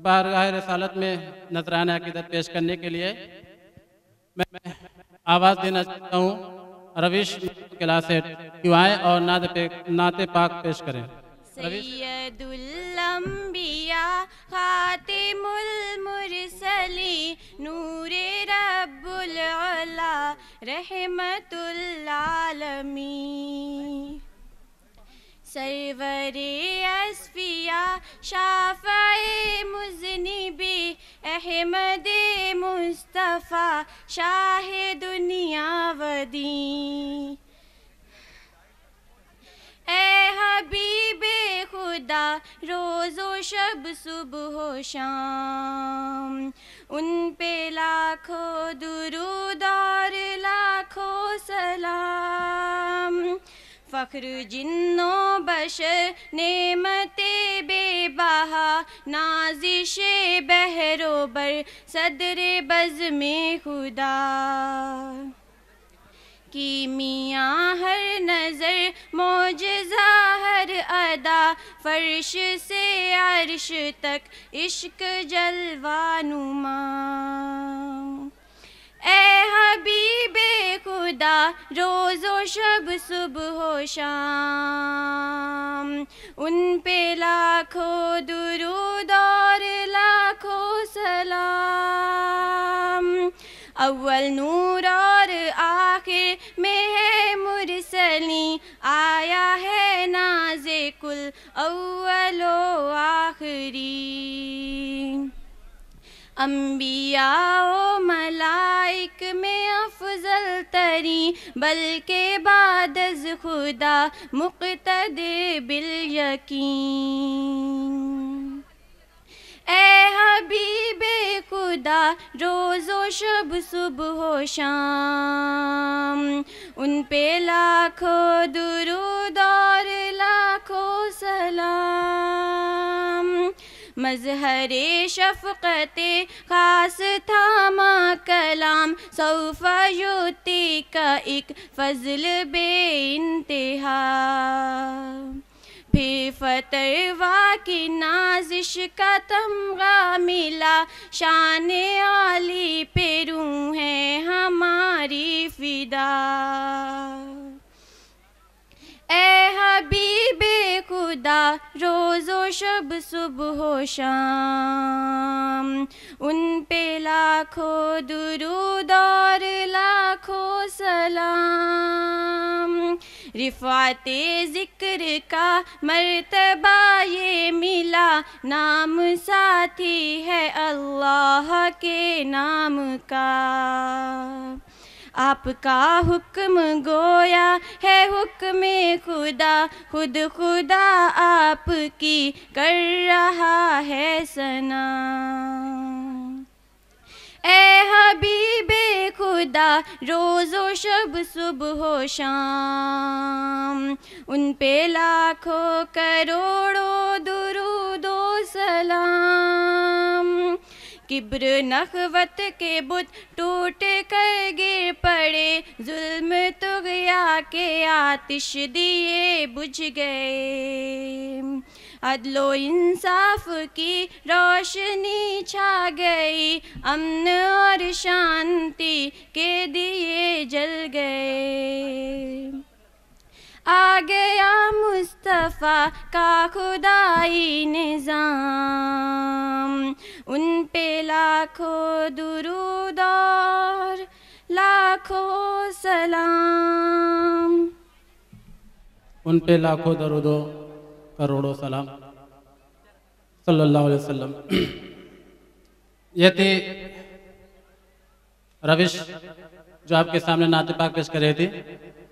बारगाह रसालत में नजराना अक़ीदत पेश करने के लिए मैं आवाज़ देना चाहता हूँ। रविश क्लासेट क्यों आए और नाते पाक पेश करें। सैयदुल अंबिया खातिमुल मुरसली नूरे रब्बुल अला रहमतुल आलमीन सरवरे अस्फिया शाफ़ए मुज़निबी अहमदे मुस्तफ़ा शाह दुनिया वदी। ए हबीबे खुदा रोज़ो शब सुबह शाम उन पे लाखों दुरूद और लाखों सलाम। फ़ख्र जिन्नो बशर नेमते बेबहा नाज़िशे बहरोबर सदरे बज़्मे खुदा कीमिया हर नज़र मौजज़ा हर अदा फ़र्श से अर्श तक इश्क जलवानुमा। ए हबीबे खुदा रोज़ो शब सुबह शाम उन पे लाखों दुरूद और लाखों सलाम। अव्वल नूर और आखिर में है मुरसली आया है नाज़े कुल अव्वलो आखिरी। अंबिया ओ मलाइक में अफजल तरी बल्कि बादज़ खुदा मुक़्तदे बिल यकीन। ए हबीबे खुदा रोज़ो शब सुबह शाम उन पे लाखों दुरूद और लाखों सलाम। मज़हरे शफ़क़ते ख़ास था माँ कलाम सौफ़ा युती का एक फ़ज़ल बे इंतहा। फिर फ़तरवा की नाज़िश का तमगा मिला शान आली पे रूह है हमारी फ़िदा। ए हबीबे खुदा रोज़ो शब सुबह शाम उन पे लाखों दुरूद और लाखों सलाम। रिफ़ाते ज़िक्र का मर्तबा ये मिला नाम साथी है अल्लाह के नाम का। आपका हुक्म गोया है हुक्मे खुदा खुद खुदा आपकी कर रहा है सना। ए हबीबे खुदा रोज़ो शब सुबह शाम उन पे लाखों करोड़ों दुरूदो सलाम। किब्र नख़वत के बुत टूट कर गिर पड़े जुल्म तुग़या के आतिश दिए बुझ गए। अदलो इंसाफ की रोशनी छा गई अमन और शांति के दिए जल गए। आ गया मुस्तफ़ा का खुदाई निज़ाम उन पे लाखों दुरूद और लाखों सलाम। उन पे लाखों दरूद करोड़ों सलाम सल्लल्लाहु अलैहि वसल्लम। यह थी रविश जो आपके सामने नाते पाक पेश कर रहे थे।